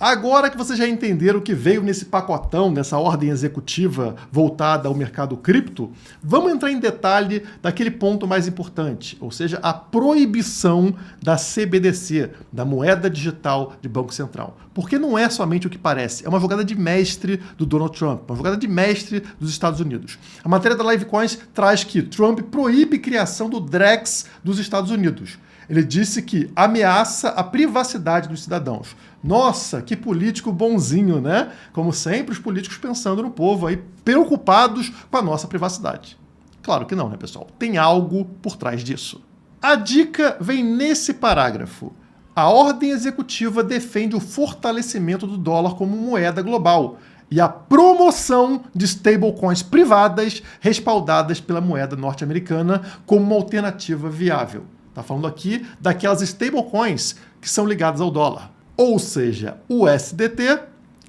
Agora que vocês já entenderam o que veio nesse pacotão, nessa ordem executiva voltada ao mercado cripto, vamos entrar em detalhe daquele ponto mais importante, ou seja, a proibição da CBDC, da moeda digital de Banco Central. Porque não é somente o que parece, é uma jogada de mestre do Donald Trump, uma jogada de mestre dos Estados Unidos. A matéria da Livecoins traz que Trump proíbe criação do Drex dos Estados Unidos. Ele disse que ameaça a privacidade dos cidadãos. Nossa, que político bonzinho, né? Como sempre, os políticos pensando no povo aí, preocupados com a nossa privacidade. Claro que não, né, pessoal? Tem algo por trás disso. A dica vem nesse parágrafo. A ordem executiva defende o fortalecimento do dólar como moeda global e a promoção de stablecoins privadas respaldadas pela moeda norte-americana como uma alternativa viável. Está falando aqui daquelas stablecoins que são ligadas ao dólar. Ou seja, o USDT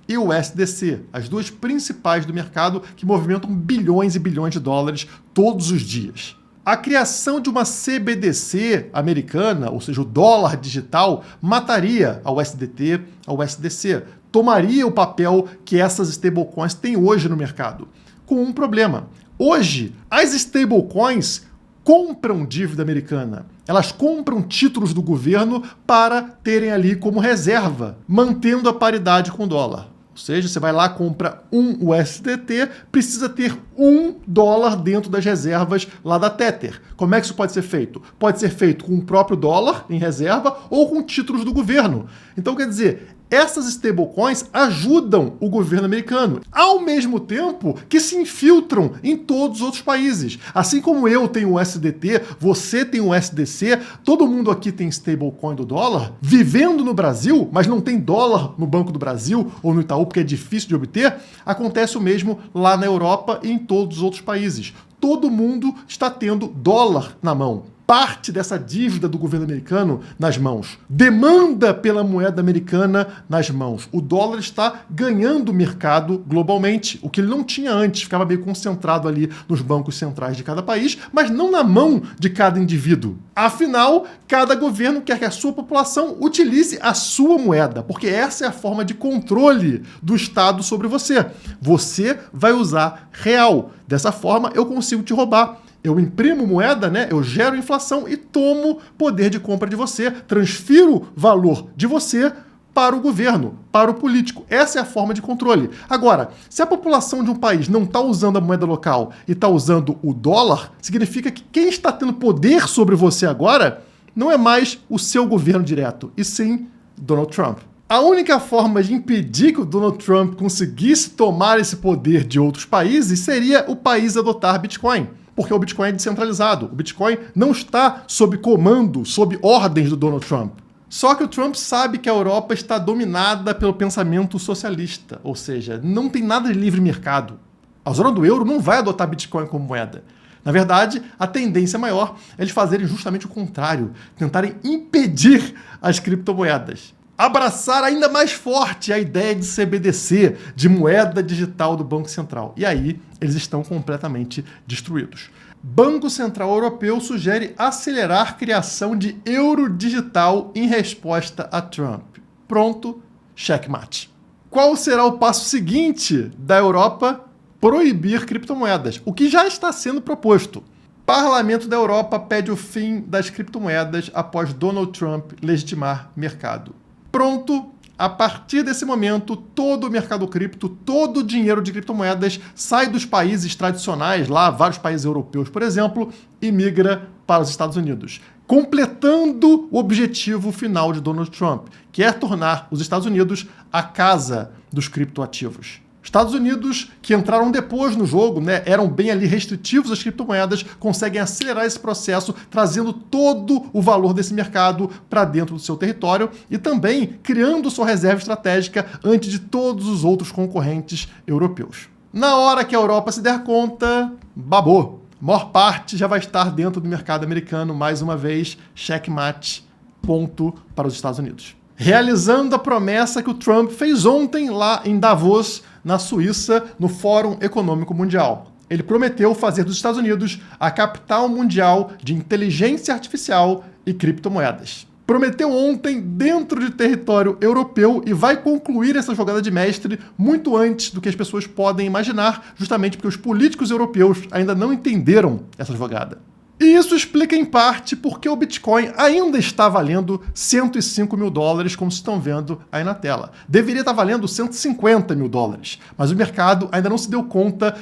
e o USDC, as duas principais do mercado que movimentam bilhões e bilhões de dólares todos os dias. A criação de uma CBDC americana, ou seja, o dólar digital, mataria a USDT, a USDC, tomaria o papel que essas stablecoins têm hoje no mercado, com um problema. Hoje, as stablecoins compram dívida americana. Elas compram títulos do governo para terem ali como reserva, mantendo a paridade com o dólar. Ou seja, você vai lá, compra um USDT, precisa ter $1 dentro das reservas lá da Tether. Como é que isso pode ser feito? Pode ser feito com o próprio dólar em reserva ou com títulos do governo. Então, quer dizer, essas stablecoins ajudam o governo americano, ao mesmo tempo que se infiltram em todos os outros países. Assim como eu tenho o USDT, você tem o USDC, todo mundo aqui tem stablecoin do dólar, vivendo no Brasil, mas não tem dólar no Banco do Brasil ou no Itaú porque é difícil de obter, acontece o mesmo lá na Europa e em todos os outros países. Todo mundo está tendo dólar na mão. Parte dessa dívida do governo americano nas mãos. Demanda pela moeda americana nas mãos. O dólar está ganhando mercado globalmente, o que ele não tinha antes. Ficava meio concentrado ali nos bancos centrais de cada país, mas não na mão de cada indivíduo. Afinal, cada governo quer que a sua população utilize a sua moeda, porque essa é a forma de controle do Estado sobre você. Você vai usar real. Dessa forma, eu consigo te roubar. Eu imprimo moeda, né? Eu gero inflação e tomo poder de compra de você, transfiro valor de você para o governo, para o político. Essa é a forma de controle. Agora, se a população de um país não está usando a moeda local e está usando o dólar, significa que quem está tendo poder sobre você agora não é mais o seu governo direto, e sim Donald Trump. A única forma de impedir que o Donald Trump conseguisse tomar esse poder de outros países seria o país adotar Bitcoin. Porque o Bitcoin é descentralizado. O Bitcoin não está sob comando, sob ordens do Donald Trump. Só que o Trump sabe que a Europa está dominada pelo pensamento socialista, ou seja, não tem nada de livre mercado. A zona do euro não vai adotar Bitcoin como moeda. Na verdade, a tendência maior é eles fazerem justamente o contrário, tentarem impedir as criptomoedas. Abraçar ainda mais forte a ideia de CBDC, de moeda digital do Banco Central. E aí, eles estão completamente destruídos. Banco Central Europeu sugere acelerar a criação de euro digital em resposta a Trump. Pronto, checkmate. Qual será o passo seguinte da Europa? Proibir criptomoedas, o que já está sendo proposto. Parlamento da Europa pede o fim das criptomoedas após Donald Trump legitimar mercado. Pronto, a partir desse momento, todo o mercado cripto, todo o dinheiro de criptomoedas sai dos países tradicionais, lá vários países europeus, por exemplo, e migra para os Estados Unidos, completando o objetivo final de Donald Trump, que é tornar os Estados Unidos a casa dos criptoativos. Estados Unidos, que entraram depois no jogo, né, eram bem ali restritivos às criptomoedas, conseguem acelerar esse processo, trazendo todo o valor desse mercado para dentro do seu território e também criando sua reserva estratégica antes de todos os outros concorrentes europeus. Na hora que a Europa se der conta, babou. A maior parte já vai estar dentro do mercado americano, mais uma vez, checkmate, ponto para os Estados Unidos. Realizando a promessa que o Trump fez ontem lá em Davos, na Suíça, no Fórum Econômico Mundial. Ele prometeu fazer dos Estados Unidos a capital mundial de inteligência artificial e criptomoedas. prometeu ontem dentro de território europeu e vai concluir essa jogada de mestre muito antes do que as pessoas podem imaginar, justamente porque os políticos europeus ainda não entenderam essa jogada. E isso explica em parte porque o Bitcoin ainda está valendo 105 mil dólares, como vocês estão vendo aí na tela. Deveria estar valendo 150 mil dólares, mas o mercado ainda não se deu conta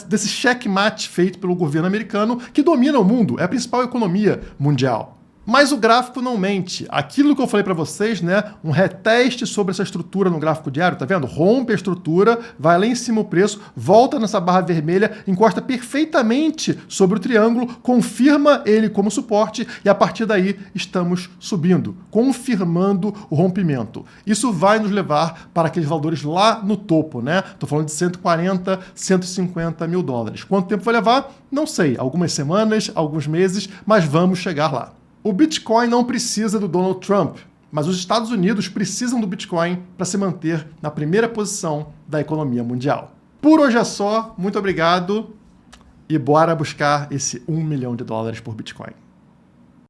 desse checkmate feito pelo governo americano, que domina o mundo, é a principal economia mundial. Mas o gráfico não mente. Aquilo que eu falei para vocês, né, um reteste sobre essa estrutura no gráfico diário, tá vendo? Rompe a estrutura, vai lá em cima o preço, volta nessa barra vermelha, encosta perfeitamente sobre o triângulo, confirma ele como suporte e a partir daí estamos subindo, confirmando o rompimento. Isso vai nos levar para aqueles valores lá no topo, né? Tô falando de 140, 150 mil dólares. Quanto tempo vai levar? Não sei. Algumas semanas, alguns meses, mas vamos chegar lá. O Bitcoin não precisa do Donald Trump, mas os Estados Unidos precisam do Bitcoin para se manter na primeira posição da economia mundial. Por hoje é só, muito obrigado e bora buscar esse 1 milhão de dólares por Bitcoin.